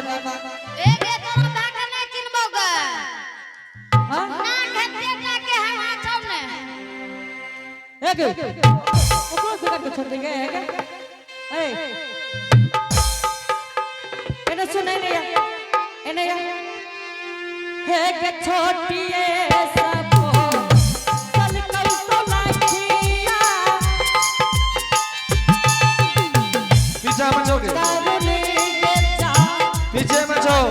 रानी मां एक एक तोरा बाका नहीं चिनबोगे हां ना घेते जाके हम हाथों ने एक ऊपर से करके छोड़ देंगे ए एने सुनाई नहीं एने है के छोटी सब पीछे मत जाओगे पीछे मत जाओ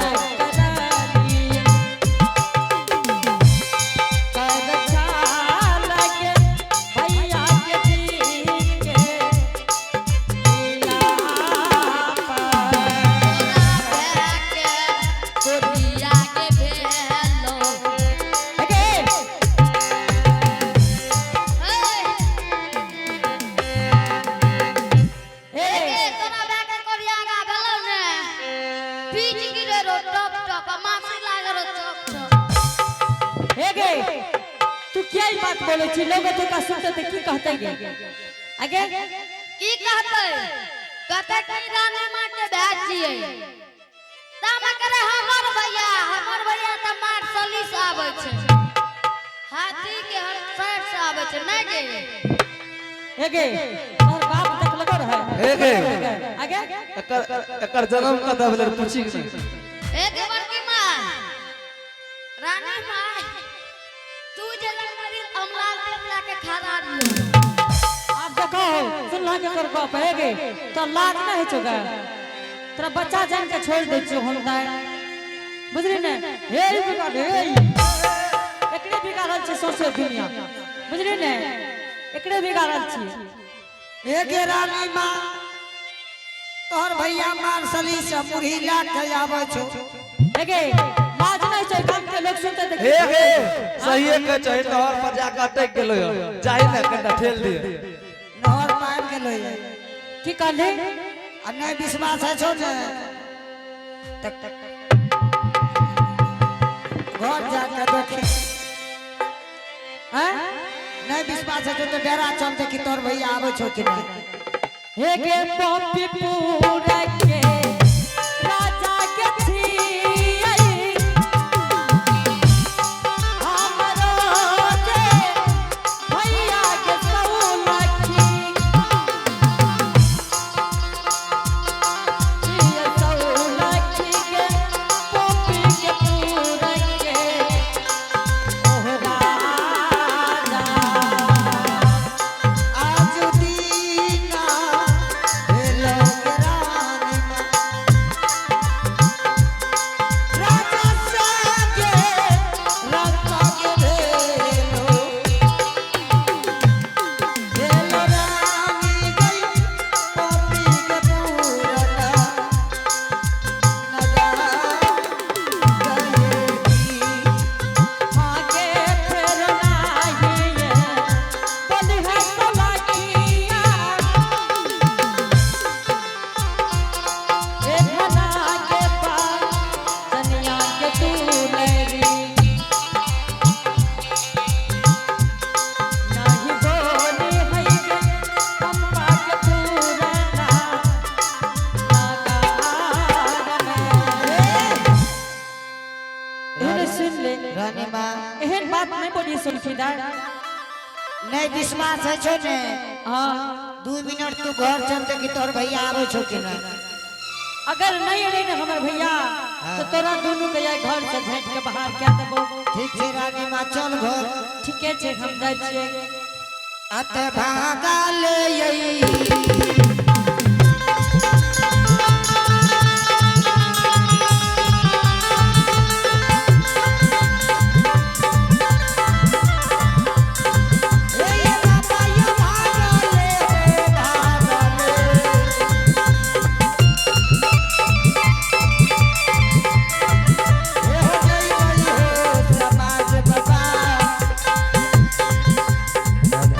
बोले छी लोग तो का सुनते थे की कहते गे आगे की कहते कि रानी मां के बैठ छिए ताम करे हमर भैया त मार सलीस आबै छै हाथी के हर साइड से आबै छै नै गे गे तोर बाप देख लगो रहे गे आगे एकर जन्म कदा भेले पूछी कि गे बड़की मां रानी मां तू जे लगरी अमलाल देवला के खाना दियो आप देखो सुन ला के कर बाप है गे तो लाज नहीं चोगा तेरा बच्चा जान के छोड़ दे छो हम दाई बुझली ने हे बिगाड़ हे एकरे बिगाड़ल छै सोसे दुनिया बुझली ने एकरे बिगाड़ल छी ए गे रानी मां तोहर भैया मार सली से मुरही ला के आबै छो हे गे लाज नहीं छै गांव के लोग सुनते थे हे हे सही के चाहिए तोहर पर जा के अटक गेलो जाहि ना कटा ठेल दिए नहर पार गेलो की कहले आ नहीं विश्वास है छो ने तक घर जाके देखी हैं नहीं विश्वास है तो डेरा चलते कि तोर भैया आबै छो कि नहीं हे गे पपी पूरा के राजा के छी हमरो के भैया के सौलखी ये सौलखी के पपी के पूरा के ओह राजा आज दीना भेलो गे रानी मां राजा सागे रंगा के भेलो भेलो रानी गई पपी के पूरना नगा गई आगे फिर नाही बलिहा सलाकिया ए भला के पास सनिया के तू लेरी नाही बोली है के पंपा के पूरना एहन सुन ले रानी मां एहन बात नहीं बोली सुनखीदार नहीं विश्वास है छो ने हाँ 2 मिनट तू घर चलते कि तोर भैया आवे छो कि ना अगर नहीं रही ना हमारे भैया तो तोरा दोनों के ये घर से झट के बाहर क्या देबो ठीक है रानी मां चल घर ठीके छै हम जाय छियै अत भागा ले यई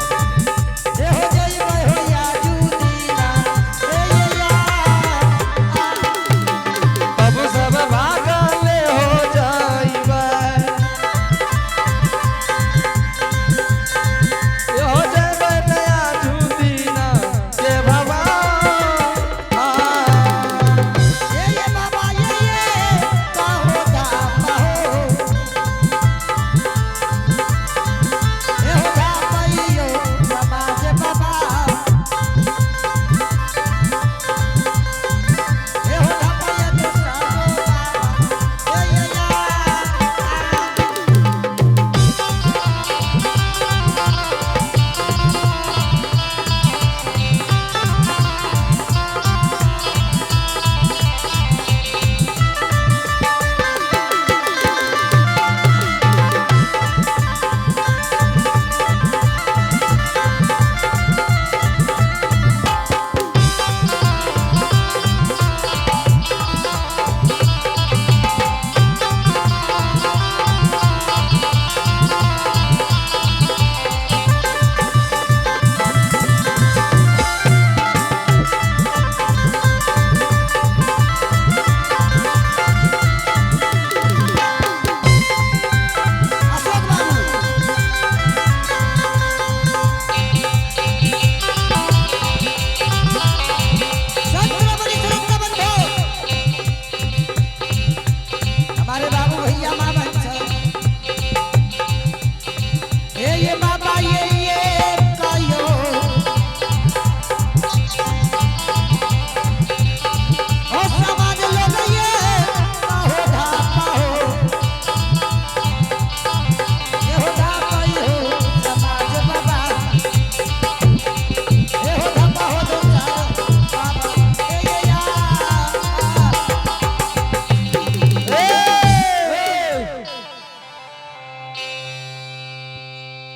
हो जई हो या जूदी ना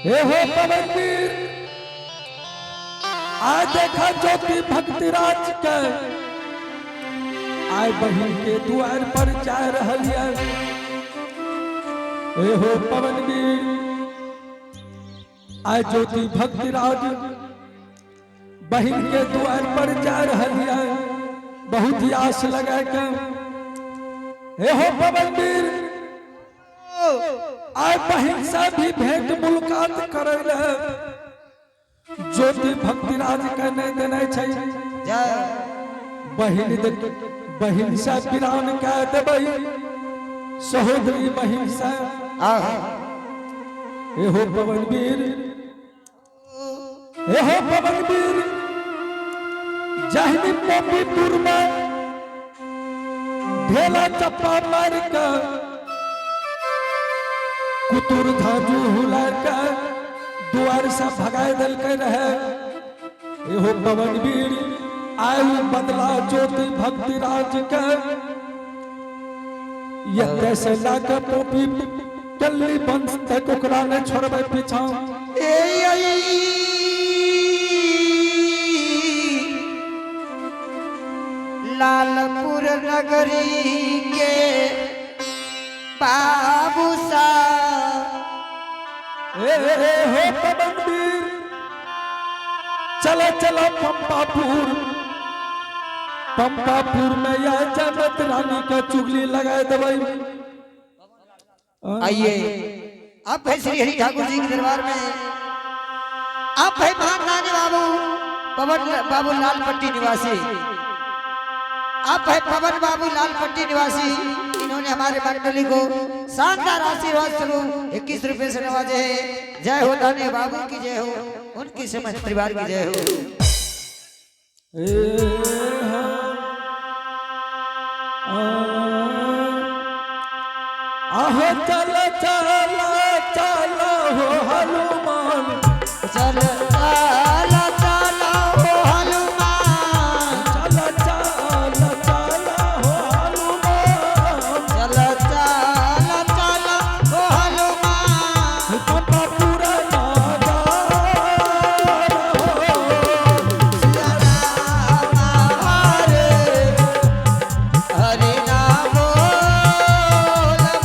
हे हो पवनवीर आज देखा ज्योति भक्ति राज के आय बहिन के द्वार पर जा रहिया हे हो पवनवीर आय ज्योति भक्ति राज बहिन के द्वार पर जा रहिया बहुत ही आस लगा के हे हो पवनवीर आय बहिन से भी भेंट मुलाकात करे ज्योति भक्ति राज कहने देने छै बहिन से पिरान कह देबै सहोदरी बहिन से हे हो पवनवीर हे हो पवनवीर जहनी मोतीपुर में ढेला चप्पा मार के कुतुर धाजू हुला के द्वार से भगाए दल के रहे एहो पवनवीर आयु बदला ज्योति भक्ति राज के ये से लाके पोपी टल्ली बंस तक ओकरा ने छोड़बे पीछा लालपुर नगरी के बाबू सा हो पवनवीर चला चला पंपापुर में यह जनत रानी का चुगली लगाए दवाई आइए आप है श्री हरि ठाकुर जी के दरबार में आप है महारानी बाबू पवन बाबू लालपट्टी निवासी आप है पवन बाबू लालपट्टी निवासी इन्होंने हमारे मंडली को शानदार आशीर्वाद स्वरूप 21 रुपए से नवाजे हैं। जय हो दाने बाबू की जय हो उनकी समस्त परिवार की जय हो। चल चल चल हो हनुमान चल चल चल हो हनुमान चल चल चल हो हनुमान चल चल चल हो हनुमान पंपापुर नादा सिया राम हरे हरि नाम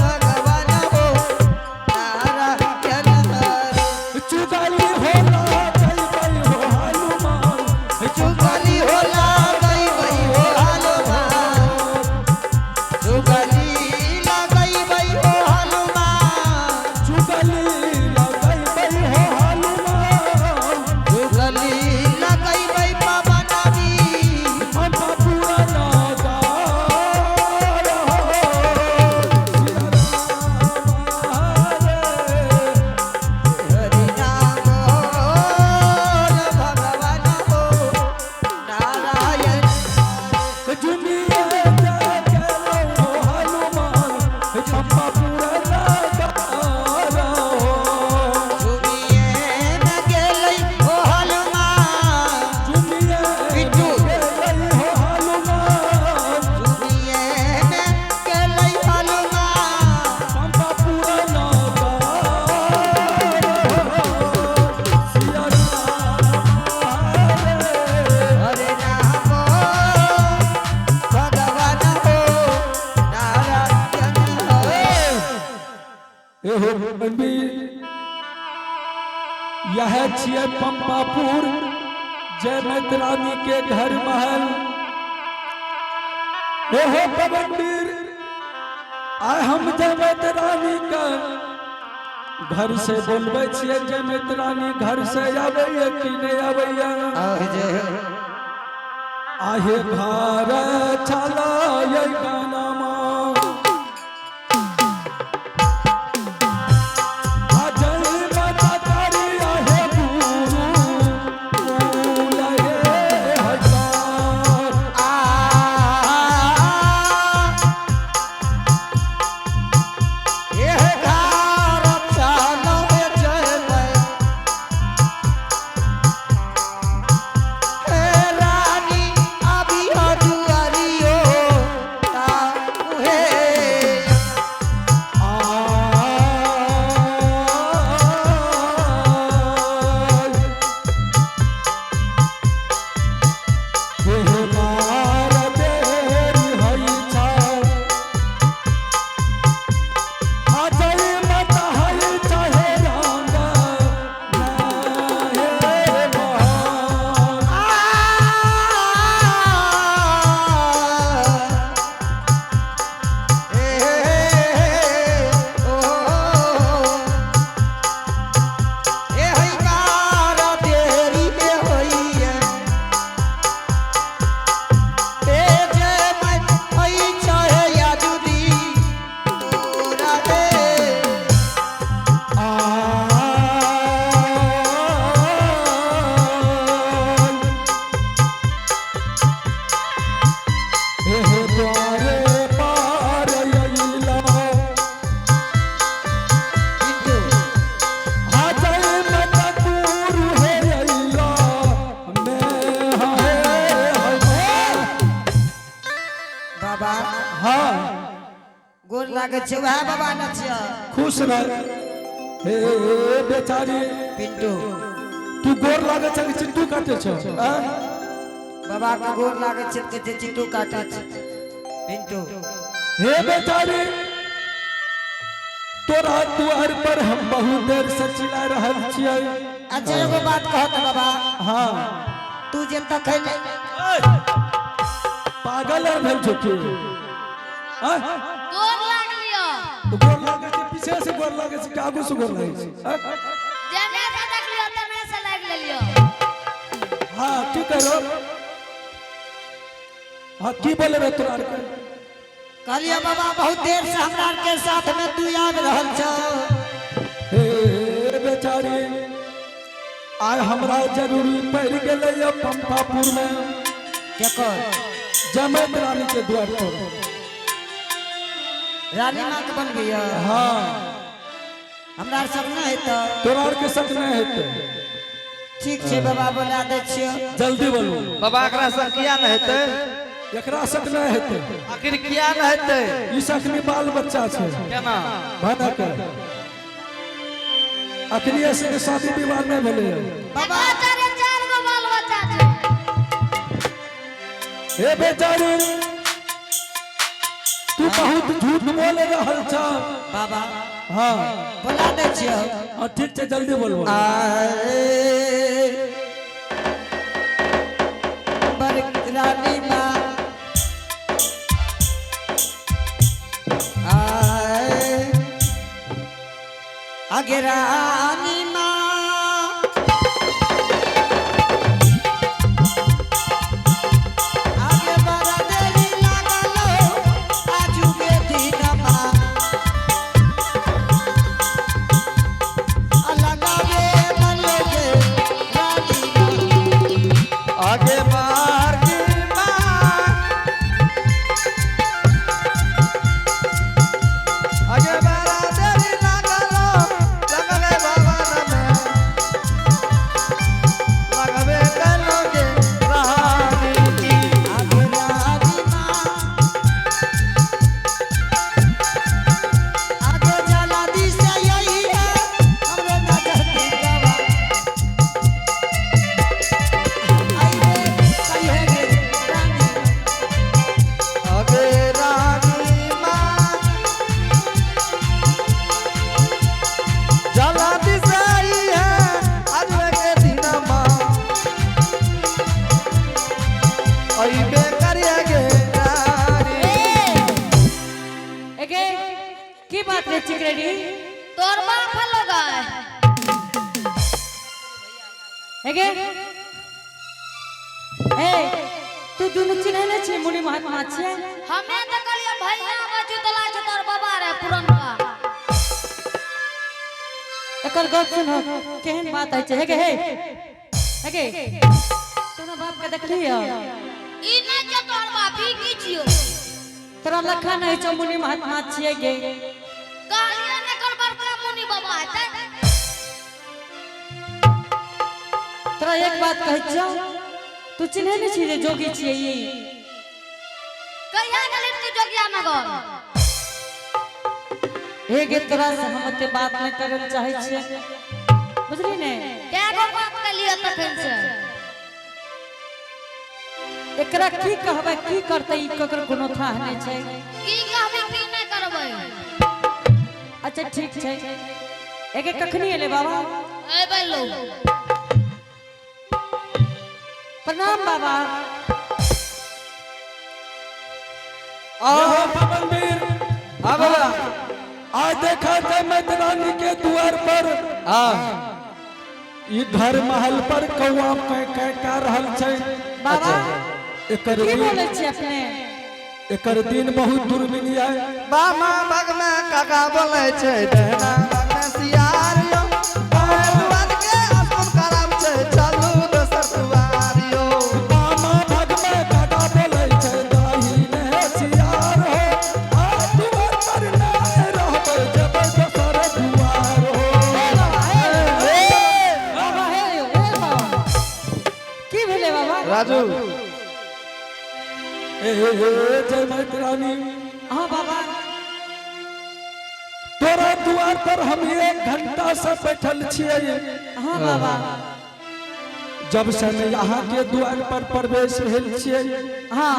भगवान हो नारायण हरे चुगली होला गई गई हो हनुमान चुगली होला गई गई हो हनुमान चुगली लगई गई हो हनुमान चुगली लगई गई हो हनुमान चुगली लगई गई पवन वीर पंपापुर नादा हरि नाम भगवान हो नारायण जुनिया के हो हनुमान पंपापुर नादा सुनिए न गेलै ओ हनुमान जुनिया बिट्टू हो हनुमान सुनिए न गेलै हनुमान पंपापुर नादा सिया हरे नाम भगवान हो नारायण एहो पवनवीर यह छियै पंपापुर जय माता रानी के घर महल एहो पवनवीर आय हम जय माता रानी का घर से बोलबे छियै जय माता रानी घर से आबैया कि नहीं आबैया आहे घर चला ये गाना हाँ गोर लागे छे वह बाबा नचिया खुश रह हे बेचारी पिंटू तू गोर लागे छ कि चिट्टू काटे छ बाबा के गोर लागे छे के चिट्टू काटे छे पिंटू हे बेचारी तोरा द्वार पर हम बहुत देर से चिल्ला रहल छियै अच्छा एगो बात कहत बाबा हाँ तू जे तक खैले पागल है भेल छो की गोर लाग लियो तो गोर लागे छै पीछे से गोर लागे छै कि आगू से गोर लागे छै जेने से देख लियो तने से लाग लियो हाँ की करो हाँ की बोले रे तोरा के कहलिए बाबा बहुत देर से हमरा के साथ में तू याद रहल छ हे बेचारी आय हमरा जरूरी पड़ गेलै ये पंपापुर में केकर जमैत रानी के द्वार पर रानी मां के बन गई हाँ हमरा सब न है तो तोरा के शक नहीं हेतै ठीक छे बाबा बोला दे छियो जल्दी बोलू बाबा एकरा से किया न हेतै एकरा शक नहीं हेतै आखिर किया न हेतै ई शक बाल बच्चा छै केना भनक अखनी ऐसे के शादी विवाह नहीं भेलै बाबा चार गो बाल बच्चा छै हे बेचारी तू बहुत झूठ बोल रहल छ बाबा हाँ बोला दे छियो हाँ ठीक छै जल्दी बोलबो रानी माँ आगे रानी माँ आगे बड़ा देरी लागलो आजू के दिन माँ लगावे मलोगे रानी आगे बार की मां आगे बारा देरी लागलो लगले बाबा में लगबे कलोगे रानी आगे रानी माँ आगे जला दिशा यही है हमरे नजर के गवा आइए सही है गे रानी आगे रानी मां जला दिसाई है आज के दिन मां अइबे करिए गे रानी एके की बात रे चिकरेडी तोर बाप लोगा एके ए तू दुनु चिन्है नै छी मुनि महात्मा छियै हमे त कहलियो भैया बचू तला छ तोर बाबा रे पुरनका एकर गप सुनो केहन बात है हे गे हे तोरा बाप के देखलियो ई नै छ तोर बाप ई की छियो तोरा लखा नहीं छौ मुनि महात्मा छियै गे कहलियो ने कर बड़का मुनि बाबा है तोरा एक बात कहै छौ तू चिन्है नै छी जे जोगी छियै ई कहिया गेलिन तू जोगिया नगर हे गे तोरा से हम एते बात नहीं करे चाहे छियै बुझली ने क्या गो बात कलियो तखन से एकरा की कहबै की करतै ई ककर कोनो थाह नहीं छै की कहबे की नै करबै अच्छा ठीक छै एके कखनी एले बाबा ए बैलो प्रणाम बाबा यहाँ पवनवीर हां बाबा आज देखा जमैत रानी के द्वार पर हां ई घर महल पर कौआ का रहल छै बाबा एकर की दिन बोलै छी अपने एकर दिन बहुत दुर्मिनी है बामा बाग में काका बोले छै दहना बाग में सियारियो दुआर के अपन करम छै चलू दोसर दुआरियो मामा भग में काका बोलै छै दाहिने सियार हो आ दुआर पर नहीं रहबै जबै दोसर दुआर हो बाबा हे बाबा की भेले बाबा राजू ए जमैत रानी हाँ बाबा तोरा द्वार पर हम 1 घंटा से बैठल छियै। हाँ बाबा जब से मैं यहाँ के द्वार पर प्रवेश भेल छियै हाँ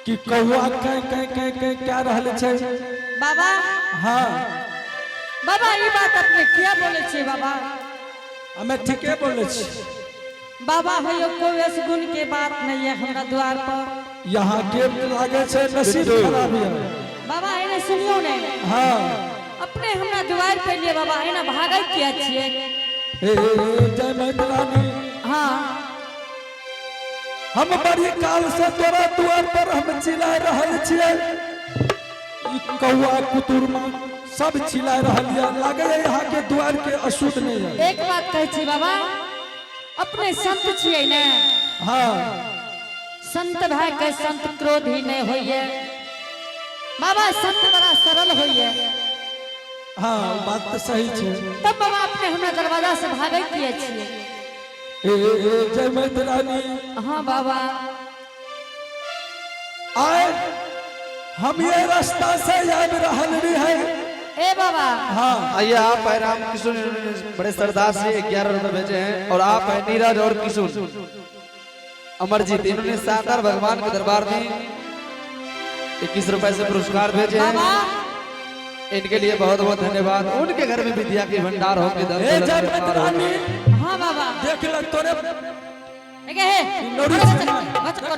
कि कौआ कह क्या रहल छै। बाबा हाँ बाबा ये बात अपने क्या बोले छे बाबा? हमें ठीके बोले छी। बाबा हो कोई ऐसे गुण के बात नहीं है हमरा द्वार पर। यहाँ के लागे छै नसीब खराब है। बाबा इन्हें सुनियो ने हाँ अपने हमरा द्वार पे लिए बाबा इन्हें भागै किया छिए। हे जय मैत्रानी हाँ हम बड़ी काल से तोरा द्वार पर हम चिल्ला रहल छियै। ई कौआ कुतुरमा सब चिल्ला रहल है। लागे है यहाँ के द्वार के अशुद्ध नहीं है। एक बात कहे छी बाबा अपने संत छिए ने। हाँ संत भाई के संत क्रोध ही नहीं होइए। बाबा संत बड़ा सरल होइए। हाँ बात तो सही है। तब बाबा अपने हमरा दरवाजा से भागै किया छिए। जय मैत्रानी हाँ बाबा आए हम ये रास्ता से याद रहल है। ए बाबा हाँ आइए आप है राम किशोर बड़े सरदार से 11 रुपए भेजे हैं और आप है नीरज और किशोर अमरजीत इन्होंने शानदार भगवान के दरबार में 21 रुपए से पुरस्कार भेजे हैं। बाबा इनके लिए बहुत बहुत धन्यवाद। उनके घर में विद्या के भंडार हो के ए जय मैत्रानी हाँ बाबा देख ल तोरे है नोरी सुना। बच कर